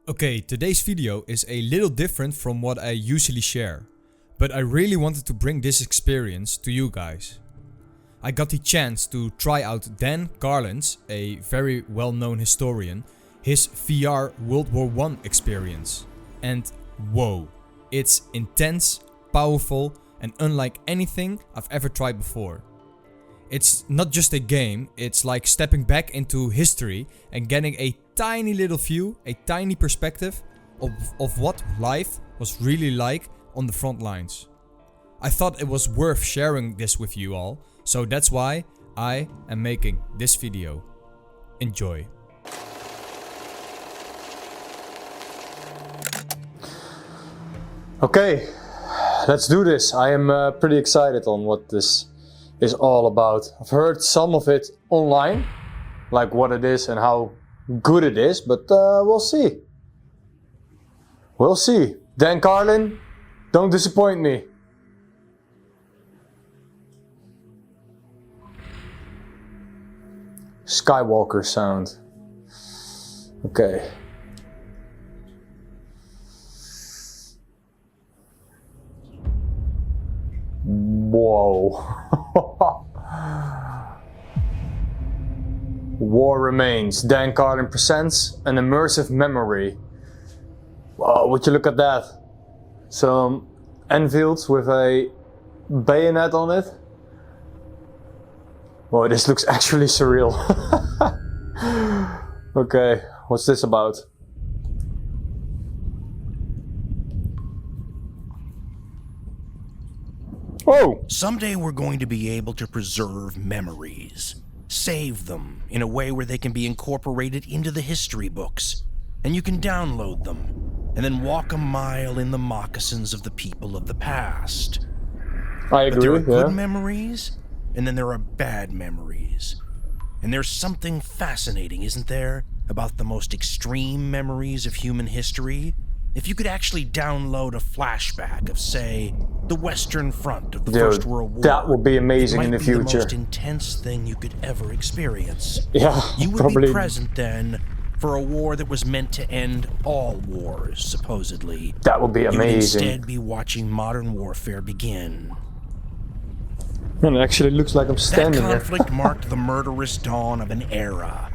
Okay, today's video is a little different from what I usually share, but I really wanted to bring this experience to you guys. I got the chance to try out Dan Carlin's, a very well-known historian, his VR WW1 Experience. And whoa, it's intense, powerful and unlike anything I've ever tried before. It's not just a game, it's like stepping back into history and getting a tiny little view, a tiny perspective of what life was really like on the front lines. I thought it was worth sharing this with you all, so that's why I am making this video. Enjoy. Okay, let's do this. I am pretty excited on what this is all about. I've heard some of it online, like what it is and how good it is, but we'll see. We'll see. Dan Carlin, don't disappoint me. Skywalker sound. Okay. Whoa. War Remains. Dan Carlin presents an immersive memory. Wow, would you look at that? Some anvils with a bayonet on it. Whoa, this looks actually surreal. Okay, what's this about? Whoa! Someday we're going to be able to preserve memories, save them in a way where they can be incorporated into the history books, and you can download them, and then walk a mile in the moccasins of the people of the past. I agree, but there are good yeah. memories, and then there are bad memories. And there's something fascinating, isn't there, about the most extreme memories of human history? If you could actually download a flashback of, say, the Western Front of the First World War, that would be amazing in the future. It might be the most intense thing you could ever experience. Yeah, you would probably be present then for a war that was meant to end all wars, supposedly. That would be amazing. You would instead be watching modern warfare begin. And it actually looks like I'm standing That there. conflict marked the murderous dawn of an era,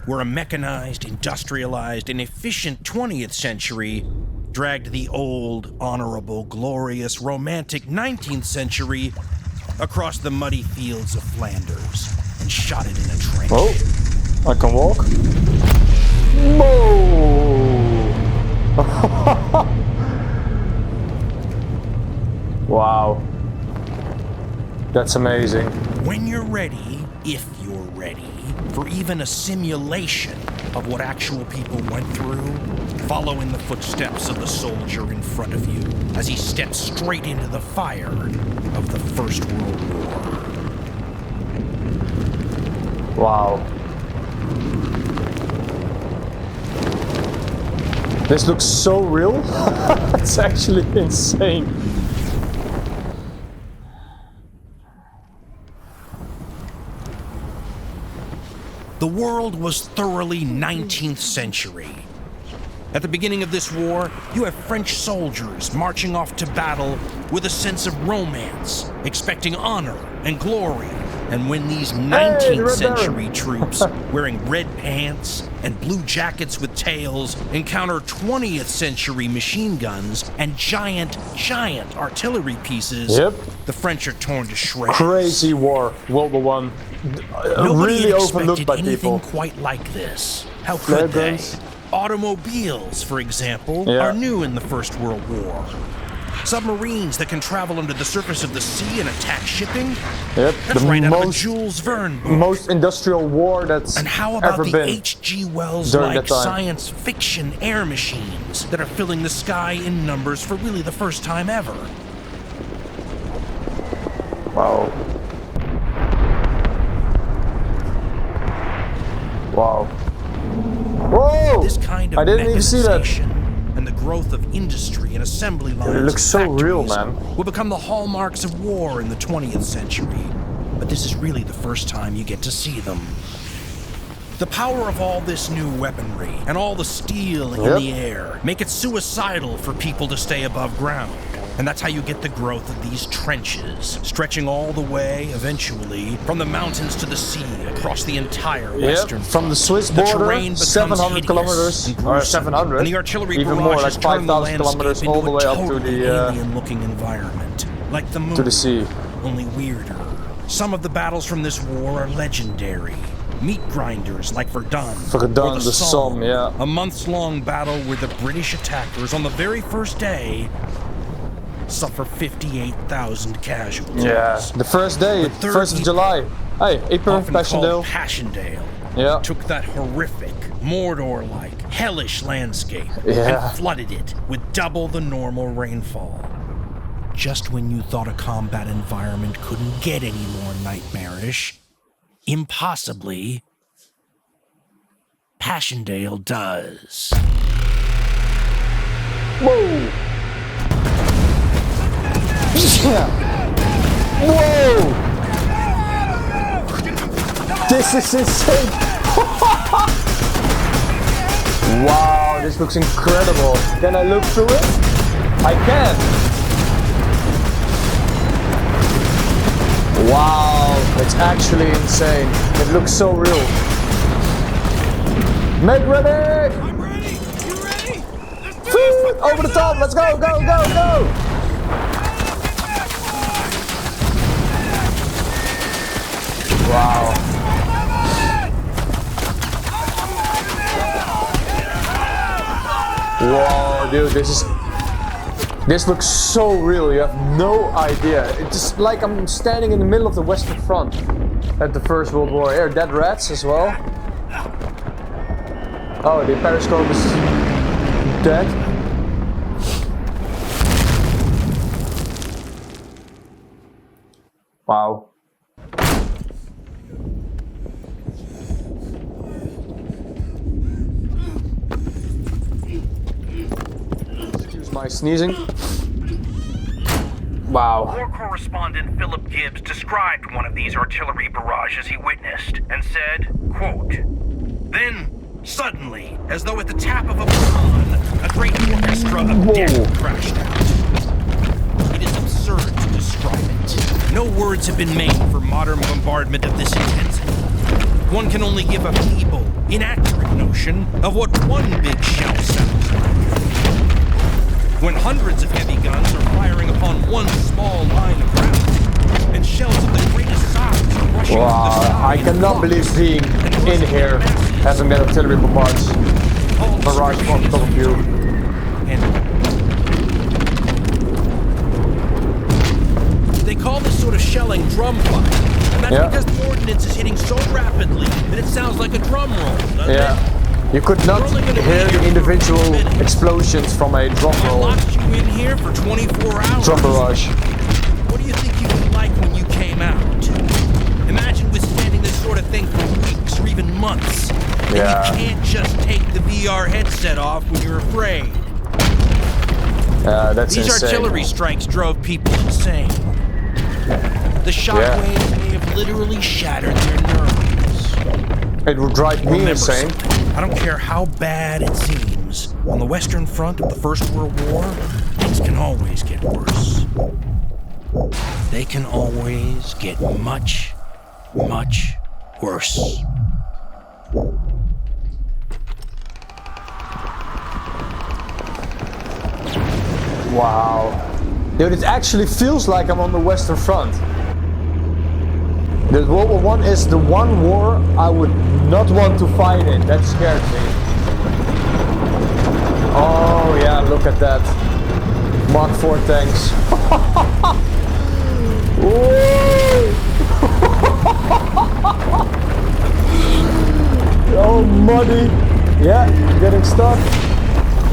where a mechanized, industrialized, and efficient 20th century dragged the old, honorable, glorious, romantic 19th century across the muddy fields of Flanders and shot it in a trench. Oh, I can walk. Whoa! Wow. That's amazing. When you're ready, if you're ready, for even a simulation of what actual people went through, follow in the footsteps of the soldier in front of you as he steps straight into the fire of the First World War. Wow. This looks so real. It's actually insane. The world was thoroughly 19th century. At the beginning of this war, you have French soldiers marching off to battle with a sense of romance, expecting honor and glory. And when these 19th century troops, wearing red pants and blue jackets with tails, encounter 20th century machine guns and giant artillery pieces, the French are torn to shreds. Crazy war, World War One. Nobody Really had overlooked expected by anything people. quite like this. How could they? Guns. Automobiles, for example, are new in the First World War. Submarines that can travel under the surface of the sea and attack shipping? Yep, That's right out of a Jules Verne book. Most industrial war that's And how about ever the been H.G. Wells during like that time. science fiction air machines that are filling the sky in numbers for really the first time ever? Wow. Wow. Whoa! This kind of I didn't even see that. mechanization and the growth of industry and assembly lines It looks so and real, factories man. will become the hallmarks of war in the 20th century. But this is really the first time you get to see them. The power of all this new weaponry and all the steel in the air make it suicidal for people to stay above ground. And that's how you get the growth of these trenches, stretching all the way, eventually, from the mountains to the sea, across the entire western front. From the Swiss border, 700 kilometers, or 700, and the artillery even more, like barrages turn the 5,000 kilometers landscape all the into way a up to totally the alien-looking environment, like the moon, to the sea. only weirder. Some of the battles from this war are legendary. Meat grinders like Verdun, or the Somme, a months-long battle where the British attackers on the very first day suffer 58,000 casualties. Yeah, the first day, 1st of July. Hey, Ypres, Passchendaele. Passchendaele took that horrific, Mordor-like, hellish landscape and flooded it with double the normal rainfall. Just when you thought a combat environment couldn't get any more nightmarish, impossibly, Passchendaele does. Whoa! Yeah! Whoa! This is insane! Wow, this looks incredible. Can I look through it? I can! Wow, it's actually insane. It looks so real. Make ready! I'm ready! You ready? Let's do it! Over the top! Let's go, go, go, go! Wow. Whoa, dude, this looks so real, you have no idea. It's just like I'm standing in the middle of the Western Front at the First World War. Here, dead rats as well. Oh, the periscope is dead. Wow. Excuse my sneezing. Wow. War correspondent Philip Gibbs described one of these artillery barrages he witnessed and said, quote, "Then, suddenly, as though at the tap of a baton, a great orchestra of death crashed out." It is absurd to describe it. No words have been made for modern bombardment of this intensity. One can only give a feeble, inaccurate notion of what one big shell sounds like. When hundreds of heavy guns are firing upon one small line of ground, and shells of the greatest size are rushing through the sky. I cannot believe being in here, having that artillery barrage on top of you. They call this sort of shelling drum fire, and that's because the ordnance is hitting so rapidly that it sounds like a drum roll, doesn't it? You could not hear the individual explosions from a drum roll. I locked you in here for 24 hours. Drum barrage. What do you think you would like when you came out? Imagine withstanding this sort of thing for weeks or even months. And you can't just take the VR headset off when you're afraid. That's These insane. artillery strikes drove people insane. The shockwaves may have literally shattered their nerves. It would drive me insane. I don't care how bad it seems. On the Western Front of the First World War, things can always get worse. They can always get much, much worse. Wow. Dude, it actually feels like I'm on the Western Front. The World War I is the one war I would not want to fight in. That scared me. Oh yeah, look at that. Mark IV tanks. Oh, muddy. Yeah, getting stuck.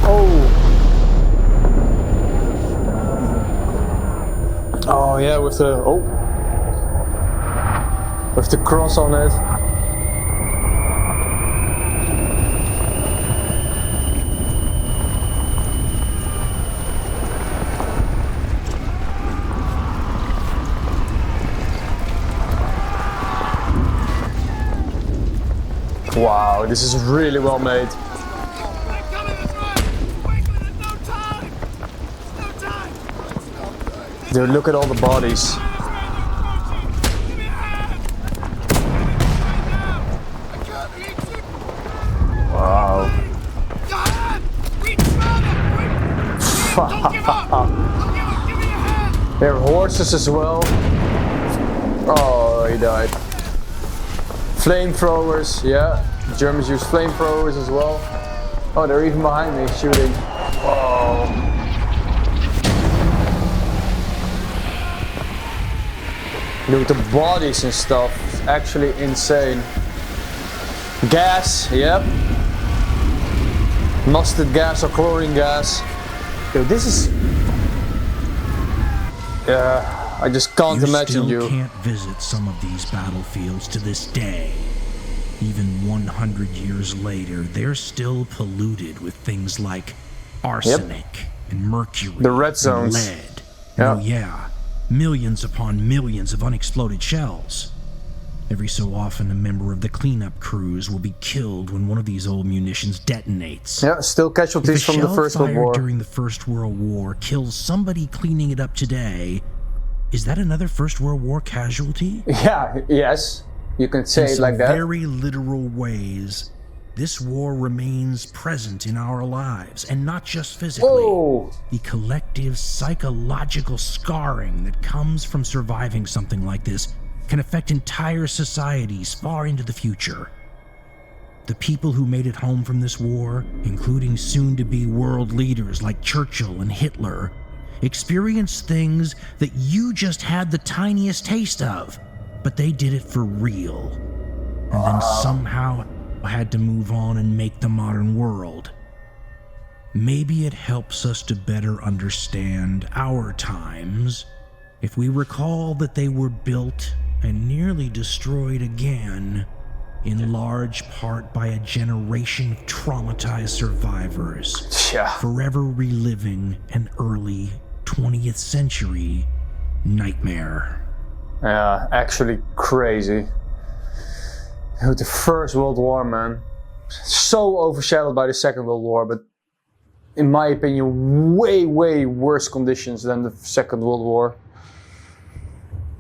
Oh. Oh yeah, with the with the cross on it. Wow. Wow, this is really well made. They're coming this way! Quickly, there's no time! There's no time! Dude, look at all the bodies. Give me a hand! Right now! I can't reach you! Wow. Your hand! Reach further! Quick! Don't give up! Don't give up! Give me a hand! There are horses as well. Oh, he died. Flamethrowers, yeah. The Germans use flamethrowers as well. Oh, they're even behind me shooting. Oh. Dude, the bodies and stuff is actually insane. Gas, yep. Mustard gas or chlorine gas. Dude, this is... Yeah, I just can't imagine You still can't visit some of these battlefields to this day. Even 100 years later, they're still polluted with things like arsenic and mercury, The red zones. and lead. Yeah. Oh yeah, millions upon millions of unexploded shells. Every so often, a member of the cleanup crews will be killed when one of these old munitions detonates. Yeah, still If casualties a from the shell First World fired War. during the First World War kills somebody cleaning it up today, is that another First World War casualty? Yeah, yes. You can say In it some like that. very literal ways, this war remains present in our lives, and not just physically. Whoa! The collective psychological scarring that comes from surviving something like this can affect entire societies far into the future. The people who made it home from this war, including soon-to-be world leaders like Churchill and Hitler, experienced things that you just had the tiniest taste of, but they did it for real. And then somehow had to move on and make the modern world. Maybe it helps us to better understand our times if we recall that they were built and nearly destroyed again, in large part by a generation of traumatized survivors, Yeah. forever reliving an early 20th century nightmare. Yeah, actually crazy. Dude, the First World War, man. So overshadowed by the Second World War, but in my opinion, way, way worse conditions than the Second World War.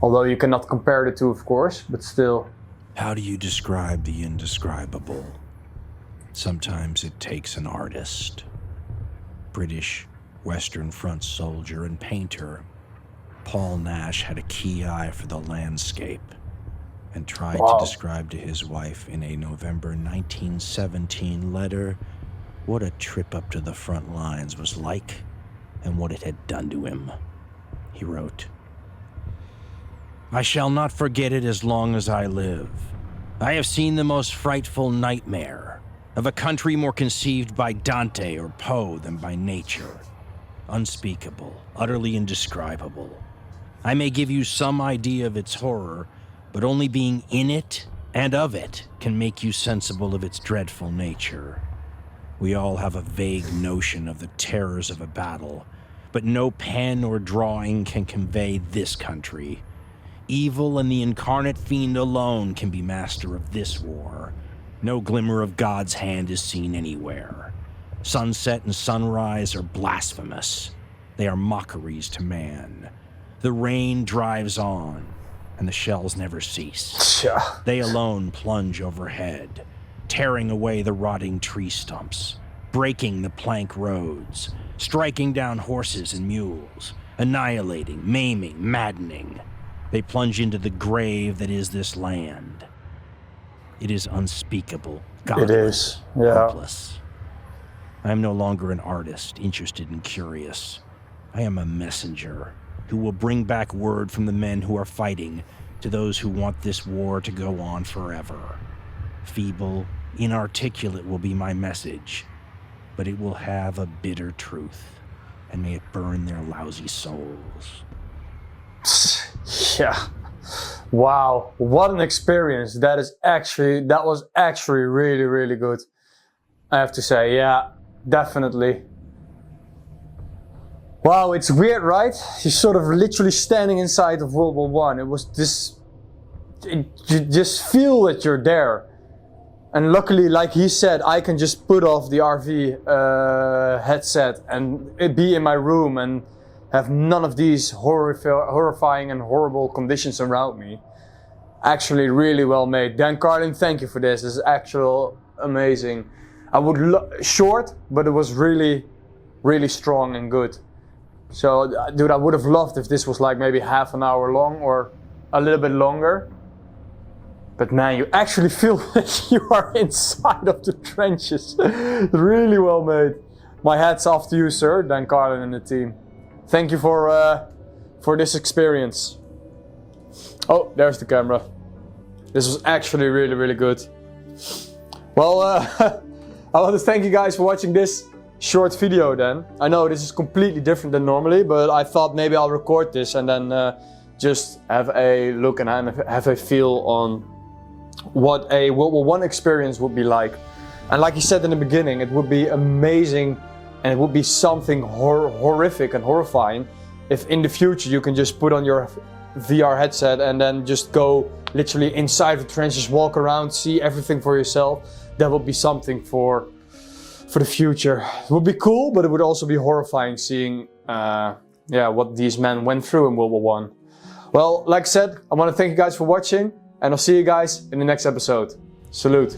Although you cannot compare the two, of course, but still. How do you describe the indescribable? Sometimes it takes an artist. British Western Front soldier and painter Paul Nash had a key eye for the landscape and tried to describe to his wife in a November 1917 letter what a trip up to the front lines was like and what it had done to him. He wrote, "I shall not forget it as long as I live. I have seen the most frightful nightmare of a country more conceived by Dante or Poe than by nature. Unspeakable, utterly indescribable. I may give you some idea of its horror, but only being in it and of it can make you sensible of its dreadful nature. We all have a vague notion of the terrors of a battle, but no pen or drawing can convey this country. Evil and the incarnate fiend alone can be master of this war. No glimmer of God's hand is seen anywhere. Sunset and sunrise are blasphemous. They are mockeries to man. The rain drives on, and the shells never cease. Yeah. They alone plunge overhead, tearing away the rotting tree stumps, breaking the plank roads, striking down horses and mules, annihilating, maiming, maddening. They plunge into the grave that is this land. It is unspeakable, godless, It is, yeah. hopeless. I am no longer an artist, interested and curious. I am a messenger who will bring back word from the men who are fighting to those who want this war to go on forever. Feeble, inarticulate will be my message, but it will have a bitter truth, and may it burn their lousy souls." Yeah. Wow, what an experience. That was actually really, really good. I have to say, yeah, definitely. Wow, it's weird, right? You're sort of literally standing inside of World War I. It was this... You just feel that you're there. And luckily, like he said, I can just put off the RV headset and it be in my room and have none of these horrifying and horrible conditions around me. Actually, really well made. Dan Carlin, thank you for this. This is actually amazing. I would short, but it was really, really strong and good. So, dude, I would have loved if this was like maybe half an hour long or a little bit longer. But man, you actually feel that you are inside of the trenches. Really well made. My hat's off to you, sir, Dan Carlin and the team. Thank you for this experience. Oh, there's the camera. This was actually really, really good. Well, I want to thank you guys for watching this short video then. I know this is completely different than normally, but I thought maybe I'll record this and then just have a look and have a feel on what a World War I experience would be like. And like he said in the beginning, it would be amazing and it would be something horrific and horrifying if in the future you can just put on your VR headset and then just go literally inside the trenches, walk around, see everything for yourself. That would be something for the future. It would be cool, but it would also be horrifying seeing what these men went through in World War I. Well, like I said, I want to thank you guys for watching. And I'll see you guys in the next episode. Salute.